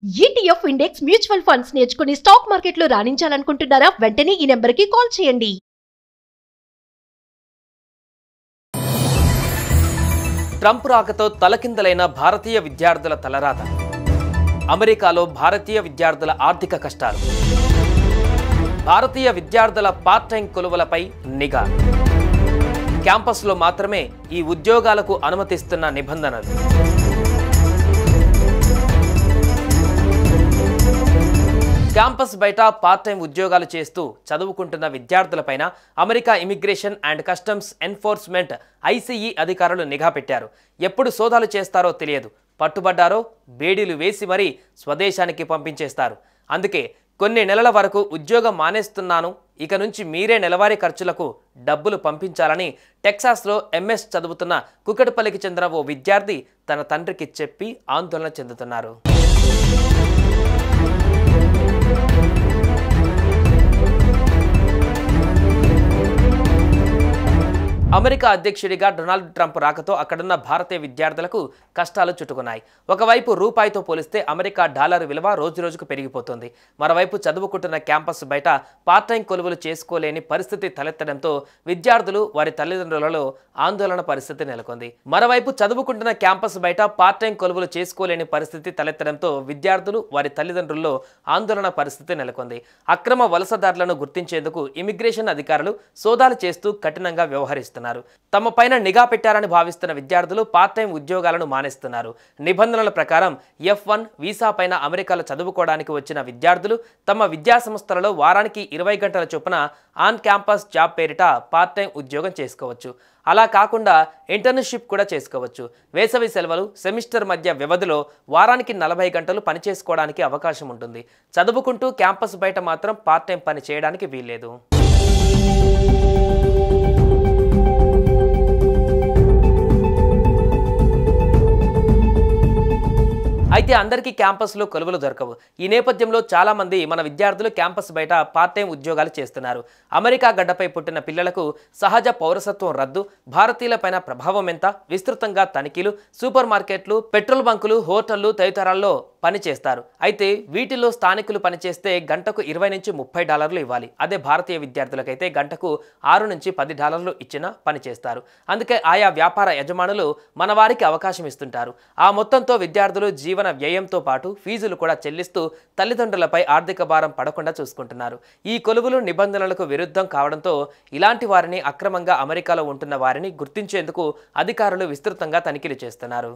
ETF index mutual funds నేర్చుకుని stock మార్కెట్లో రాణించాలనుకుంటున్నారా? వెంటనే ఈ నెంబర్కి కాల్ చేయండి. ట్రంప్ రాకతో తలకిందలైన భారతీయ విద్యార్థుల తలరాత. అమెరికాలో భారతీయ విద్యార్థుల ఆర్థిక కష్టాలు. భారతీయ విద్యార్థుల పార్ట్ టైం కొలువులపై నిఘా. క్యాంపస్లో మాత్రమే ఈ ఉద్యోగాలకు అనుమతిస్తున్న నిబంధనలు. క్యాంపస్ బయట పార్ట్ టైం ఉద్యోగాలు చేస్తూ చదువుకుంటున్న విద్యార్థులపైన America immigration and customs enforcement ICE అధికారులు నిఘా పెట్టారు. ఎప్పుడు సోదాలు చేస్తారో తెలియదు. పట్టుబడ్డారో బేడీలు వేసి మరీ స్వదేశానికి పంపించేస్తారు. అందుకే కొన్ని నెలల వరకు ఉద్యోగం మానేస్తున్నాను, ఇక నుంచి మీరే నెలవారీ ఖర్చులకు డబ్బులు పంపించాలని టెక్సాస్లో MS చదువుతున్న కుకట్పల్లికి చెందిన ఓ విద్యార్థి తన తండ్రికి చెప్పి ఆందోళన చెందుతున్నారు. అమెరికా అధ్యక్షుడిగా డొనాల్డ్ ట్రంప్ రాకతో అక్కడున్న భారతీయ విద్యార్థులకు కష్టాలు చుట్టుకున్నాయి. ఒకవైపు రూపాయితో పోలిస్తే అమెరికా డాలర్ విలువ రోజురోజుకు పెరిగిపోతుంది. మరోవైపు చదువుకుంటున్న క్యాంపస్ బయట పార్ట్ టైం కొలువులు చేసుకోలేని పరిస్థితి తలెత్తడంతో విద్యార్థులు వారి తల్లిదండ్రులలో ఆందోళన పరిస్థితి నెలకొంది. మరోవైపు చదువుకుంటున్న క్యాంపస్ బయట పార్ట్ టైం కొలువులు చేసుకోలేని పరిస్థితి తలెత్తడంతో విద్యార్థులు వారి తల్లిదండ్రుల్లో ఆందోళన పరిస్థితి నెలకొంది. అక్రమ వలసదారులను గుర్తించేందుకు ఇమిగ్రేషన్ అధికారులు సోదాలు చేస్తూ కఠినంగా వ్యవహరిస్తున్నారు. తమ పైన నిఘా పెట్టారని భావిస్తున్న విద్యార్థులు పార్ట్ టైం ఉద్యోగాలను మానేస్తున్నారు. నిబంధనల ప్రకారం F1 వీసా పైన అమెరికాలో చదువుకోవడానికి వచ్చిన విద్యార్థులు తమ విద్యా సంస్థలలో వారానికి 20 గంటల చొప్పున ఆన్ క్యాంపస్ జాబ్ పేరిట పార్ట్ టైం ఉద్యోగం చేసుకోవచ్చు. అలా కాకుండా ఇంటర్న్షిప్ కూడా చేసుకోవచ్చు. వేసవి సెలవులు, సెమిస్టర్ మధ్య వ్యవధిలో వారానికి 40 గంటలు పని చేసుకోవడానికి అవకాశం ఉంటుంది. చదువుకుంటూ క్యాంపస్ బయట మాత్రం పార్ట్ టైం పని చేయడానికి వీల్లేదు. అయితే అందరికీ క్యాంపస్లో కొలువులు దొరకవు. ఈ నేపథ్యంలో చాలా మంది మన విద్యార్థులు క్యాంపస్ బయట పార్ట్ టైం ఉద్యోగాలు చేస్తున్నారు. అమెరికా గడ్డపై పుట్టిన పిల్లలకు సహజ పౌరసత్వం రద్దు, భారతీయులపైన ప్రభావం ఎంత, విస్తృతంగా తనిఖీలు, సూపర్ మార్కెట్లు, పెట్రోల్ బంకులు, హోటళ్లు తదితరాల్లో పనిచేస్తారు. అయితే వీటిలో స్థానికులు పనిచేస్తే గంటకు $20 నుంచి $30 ఇవ్వాలి. అదే భారతీయ విద్యార్థులకైతే గంటకు $6 నుంచి $10 ఇచ్చినా పనిచేస్తారు. అందుకే ఆయా వ్యాపార యజమానులు మన వారికి అవకాశం ఇస్తుంటారు. ఆ మొత్తంతో విద్యార్థులు జీవన వ్యయంతో పాటు ఫీజులు కూడా చెల్లిస్తూ తల్లిదండ్రులపై ఆర్థిక భారం పడకుండా చూసుకుంటున్నారు. ఈ కొలువులు నిబంధనలకు విరుద్ధం కావడంతో ఇలాంటి వారిని, అక్రమంగా అమెరికాలో ఉంటున్న వారిని గుర్తించేందుకు అధికారులు విస్తృతంగా తనిఖీలు చేస్తున్నారు.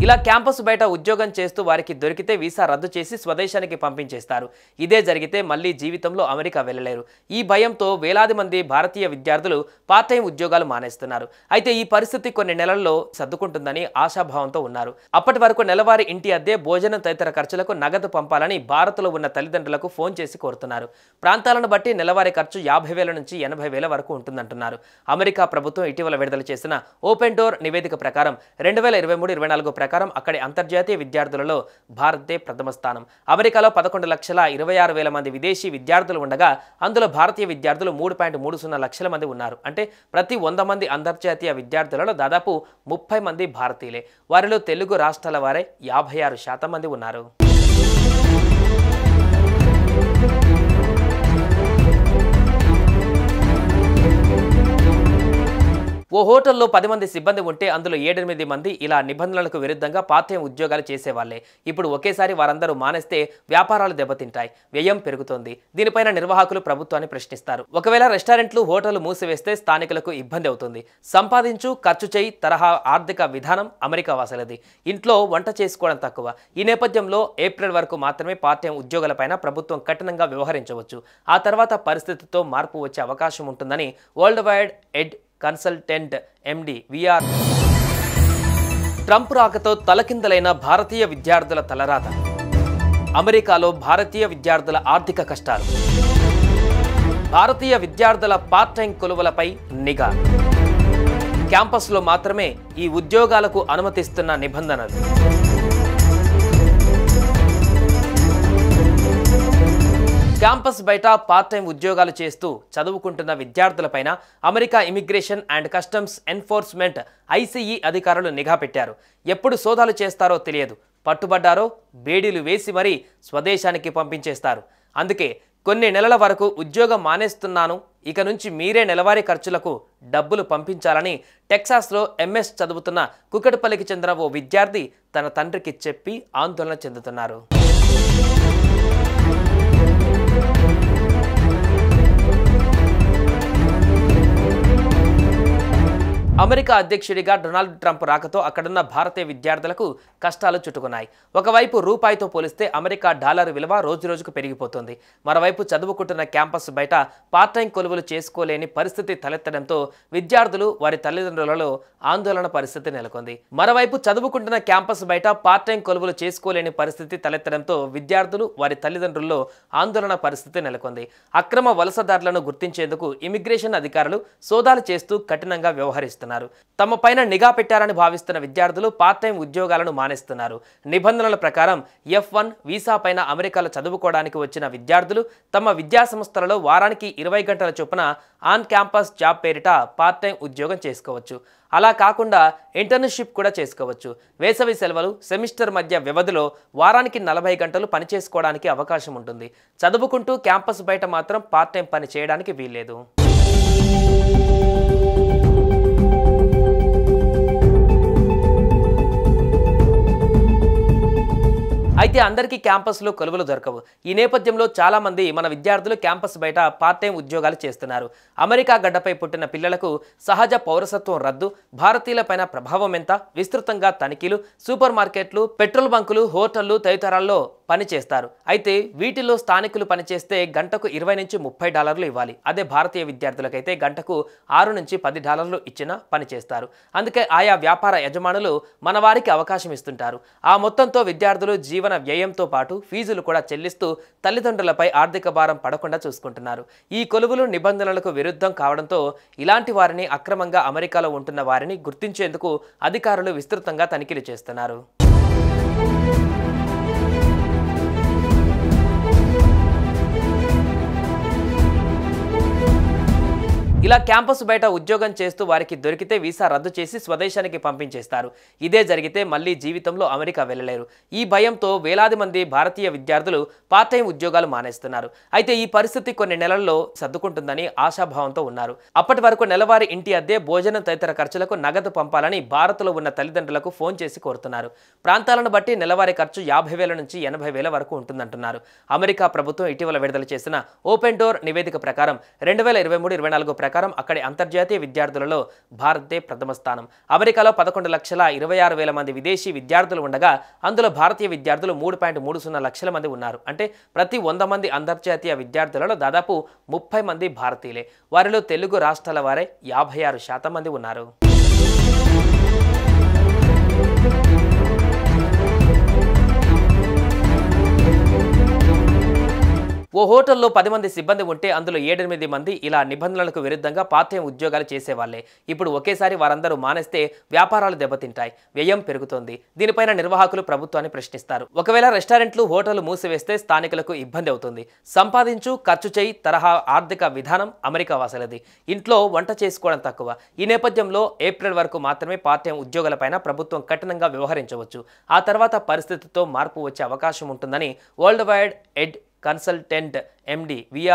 ఇలా క్యాంపస్ బయట ఉద్యోగం చేస్తూ వారికి దొరికితే వీసా రద్దు చేసి స్వదేశానికి పంపించేస్తారు. ఇదే జరిగితే మళ్ళీ జీవితంలో అమెరికా వెళ్ళలేరు. ఈ భయంతో వేలాది మంది భారతీయ విద్యార్థులు పార్ట్ టైం ఉద్యోగాలు మానేస్తున్నారు. అయితే ఈ పరిస్థితి కొన్ని నెలల్లో సర్దుకుంటుందని ఆశాభావంతో ఉన్నారు. అప్పటి వరకు నెలవారీ ఇంటి అద్దె, భోజనం తదితర ఖర్చులకు నగదు పంపాలని భారత్లో ఉన్న తల్లిదండ్రులకు ఫోన్ చేసి కోరుతున్నారు. ప్రాంతాలను బట్టి నెలవారీ ఖర్చు 50,000 నుంచి 80,000 వరకు ఉంటుందంటున్నారు. అమెరికా ప్రభుత్వం ఇటీవల విడుదల చేసిన ఓపెన్ డోర్ నివేదిక ప్రకారం 2023-24 ప్రకారం అక్కడి అంతర్జాతీయ విద్యార్థులలో భారతే ప్రథమ స్థానం. అమెరికాలో 11,26,000 మంది విదేశీ విద్యార్థులు ఉండగా అందులో భారతీయ విద్యార్థులు 3.30 లక్షల మంది ఉన్నారు. అంటే ప్రతి 100 మంది అంతర్జాతీయ విద్యార్థులలో దాదాపు 30 మంది భారతీయులే. వారిలో తెలుగు రాష్ట్రాల వారే 56% మంది ఉన్నారు. ఓ హోటల్లో 10 మంది సిబ్బంది ఉంటే అందులో 7-8 మంది ఇలా నిబంధనలకు విరుద్ధంగా పార్ట్ టైం ఉద్యోగాలు చేసేవాళ్లే. ఇప్పుడు ఒకేసారి వారందరూ మానేస్తే వ్యాపారాలు దెబ్బతింటాయి, వ్యయం పెరుగుతోంది. దీనిపైన నిర్వాహకులు ప్రభుత్వాన్ని ప్రశ్నిస్తారు. ఒకవేళ రెస్టారెంట్లు, హోటళ్లు మూసివేస్తే స్థానికులకు ఇబ్బంది అవుతుంది. సంపాదించు, ఖర్చు చేయి తరహా ఆర్థిక విధానం అమెరికా వాసులది. ఇంట్లో వంట చేసుకోవడం తక్కువ. ఈ నేపథ్యంలో ఏప్రిల్ వరకు మాత్రమే పార్ట్ టైం ఉద్యోగాలపైన ప్రభుత్వం కఠినంగా వ్యవహరించవచ్చు. ఆ తర్వాత పరిస్థితితో మార్పు వచ్చే అవకాశం ఉంటుందని వరల్డ్ వైడ్ ఎడ్ కన్సల్టెంట్ MD VR. ట్రంప్ రాకతో తలకిందలైన భారతీయ విద్యార్థుల తలరాత. అమెరికాలో భారతీయ విద్యార్థుల ఆర్థిక కష్టాలు. భారతీయ విద్యార్థుల పార్ట్ టైం కొలువులపై నిఘా. క్యాంపస్లో మాత్రమే ఈ ఉద్యోగాలకు అనుమతిస్తున్న నిబంధనలు. క్యాంపస్ బయట పార్ట్ టైం ఉద్యోగాలు చేస్తూ చదువుకుంటున్న విద్యార్థులపైన America immigration and customs enforcement ICE అధికారులు నిఘా పెట్టారు. ఎప్పుడు సోదాలు చేస్తారో తెలియదు. పట్టుబడ్డారో బేడీలు వేసి మరీ స్వదేశానికి పంపించేస్తారు. అందుకే కొన్ని నెలల వరకు ఉద్యోగం మానేస్తున్నాను, ఇక నుంచి మీరే నెలవారీ ఖర్చులకు డబ్బులు పంపించాలని టెక్సాస్లో ఎంఎస్ చదువుతున్న కుకట్పల్లికి చెందిన ఓ విద్యార్థి తన తండ్రికి చెప్పి ఆందోళన చెందుతున్నారు. అమెరికా అధ్యక్షుడిగా డొనాల్డ్ ట్రంప్ రాకతో అక్కడున్న భారతీయ విద్యార్థులకు కష్టాలు చుట్టుకున్నాయి. ఒకవైపు రూపాయితో పోలిస్తే అమెరికా డాలర్ విలువ రోజురోజుకు పెరిగిపోతుంది. మరోవైపు చదువుకుంటున్న క్యాంపస్ బయట పార్ట్ టైం కొలువులు చేసుకోలేని పరిస్థితి తలెత్తడంతో విద్యార్థులు వారి తల్లిదండ్రులలో ఆందోళన పరిస్థితి నెలకొంది. మరోవైపు చదువుకుంటున్న క్యాంపస్ బయట పార్ట్ టైం కొలువులు చేసుకోలేని పరిస్థితి తలెత్తడంతో విద్యార్థులు వారి తల్లిదండ్రుల్లో ఆందోళన పరిస్థితి నెలకొంది. అక్రమ వలసదారులను గుర్తించేందుకు ఇమిగ్రేషన్ అధికారులు సోదాలు చేస్తూ కఠినంగా వ్యవహరిస్తున్నారు. తమ పైన నిఘా పెట్టారని భావిస్తున్న విద్యార్థులు పార్ట్ టైం ఉద్యోగాలను మానేస్తున్నారు. నిబంధనల ప్రకారం F1 వీసా పైన అమెరికాలో చదువుకోవడానికి వచ్చిన విద్యార్థులు తమ విద్యా సంస్థలలో వారానికి 20 గంటల చొప్పున ఆన్ క్యాంపస్ జాబ్ పేరిట పార్ట్ టైం ఉద్యోగం చేసుకోవచ్చు. అలా కాకుండా ఇంటర్న్షిప్ కూడా చేసుకోవచ్చు. వేసవి సెలవులు, సెమిస్టర్ మధ్య వ్యవధిలో వారానికి 40 గంటలు పని చేసుకోవడానికి అవకాశం ఉంటుంది. చదువుకుంటూ క్యాంపస్ బయట మాత్రం పార్ట్ టైం పని చేయడానికి వీల్లేదు. అయితే అందరికీ క్యాంపస్లో కొలువులు దొరకవు. ఈ నేపథ్యంలో చాలా మంది మన విద్యార్థులు క్యాంపస్ బయట పార్ట్ టైం ఉద్యోగాలు చేస్తున్నారు. అమెరికా గడ్డపై పుట్టిన పిల్లలకు సహజ పౌరసత్వం రద్దు, భారతీయులపైన ప్రభావం ఎంత, విస్తృతంగా తనిఖీలు, సూపర్ మార్కెట్లు, పెట్రోల్ బంకులు, హోటళ్లు తదితరాల్లో పని చేస్తారు. అయితే వీటిల్లో స్థానికులు పనిచేస్తే గంటకు $20 నుంచి $30 ఇవ్వాలి. అదే భారతీయ విద్యార్థులకైతే గంటకు $6 నుంచి $10 ఇచ్చినా పని చేస్తారు. అందుకే ఆయా వ్యాపార యజమానులు మన వారికి అవకాశం ఇస్తుంటారు. ఆ మొత్తంతో విద్యార్థులు జీవన వ్యయంతో పాటు ఫీజులు కూడా చెల్లిస్తూ తల్లిదండ్రులపై ఆర్థిక భారం పడకుండా చూసుకుంటున్నారు. ఈ కొలువులు నిబంధనలకు విరుద్ధం కావడంతో ఇలాంటి వారిని, అక్రమంగా అమెరికాలో ఉంటున్న వారిని గుర్తించేందుకు అధికారులు విస్తృతంగా తనిఖీలు చేస్తున్నారు. ఇలా క్యాంపస్ బయట ఉద్యోగం చేస్తూ వారికి దొరికితే వీసా రద్దు చేసి స్వదేశానికి పంపించేస్తారు. ఇదే జరిగితే మళ్ళీ జీవితంలో అమెరికా వెళ్ళలేరు. ఈ భయంతో వేలాది మంది భారతీయ విద్యార్థులు పార్ట్ టైం ఉద్యోగాలు మానేస్తున్నారు. అయితే ఈ పరిస్థితి కొన్ని నెలల్లో సర్దుకుంటుందని ఆశాభావంతో ఉన్నారు. అప్పటి వరకు నెలవారీ ఇంటి అద్దె, భోజనం తదితర ఖర్చులకు నగదు పంపాలని భారత్లో ఉన్న తల్లిదండ్రులకు ఫోన్ చేసి కోరుతున్నారు. ప్రాంతాలను బట్టి నెలవారీ ఖర్చు 50,000 నుంచి 80,000 వరకు ఉంటుందంటున్నారు. అమెరికా ప్రభుత్వం ఇటీవల విడుదల చేసిన ఓపెన్ డోర్ నివేదిక ప్రకారం 2023-24 ప్రకారం అక్కడి అంతర్జాతీయ విద్యార్థులలో భారతే ప్రథమ స్థానం. అమెరికాలో 11,26,000 మంది విదేశీ విద్యార్థులు ఉండగా అందులో భారతీయ విద్యార్థులు 3.30 లక్షల మంది ఉన్నారు. అంటే ప్రతి 100 మంది అంతర్జాతీయ విద్యార్థులలో దాదాపు 30 మంది భారతీయులే. వారిలో తెలుగు రాష్ట్రాల వారే 56% మంది ఉన్నారు. ఓ హోటల్లో 10 మంది సిబ్బంది ఉంటే అందులో 7-8 మంది ఇలా నిబంధనలకు విరుద్ధంగా పార్ట్ టైం ఉద్యోగాలు చేసేవాళ్లే. ఇప్పుడు ఒకేసారి వారందరూ మానేస్తే వ్యాపారాలు దెబ్బతింటాయి, వ్యయం పెరుగుతోంది. దీనిపైన నిర్వాహకులు ప్రభుత్వాన్ని ప్రశ్నిస్తారు. ఒకవేళ రెస్టారెంట్లు, హోటళ్లు మూసివేస్తే స్థానికులకు ఇబ్బంది అవుతుంది. సంపాదించు, ఖర్చు చేయి తరహా ఆర్థిక విధానం అమెరికా వాసులది. ఇంట్లో వంట చేసుకోవడం తక్కువ. ఈ నేపథ్యంలో ఏప్రిల్ వరకు మాత్రమే పార్ట్ టైం ఉద్యోగాలపైన ప్రభుత్వం కఠినంగా వ్యవహరించవచ్చు. ఆ తర్వాత పరిస్థితితో మార్పు వచ్చే అవకాశం ఉంటుందని వరల్డ్ వైడ్ ఎడ్ కన్సల్టెంట్ MD VR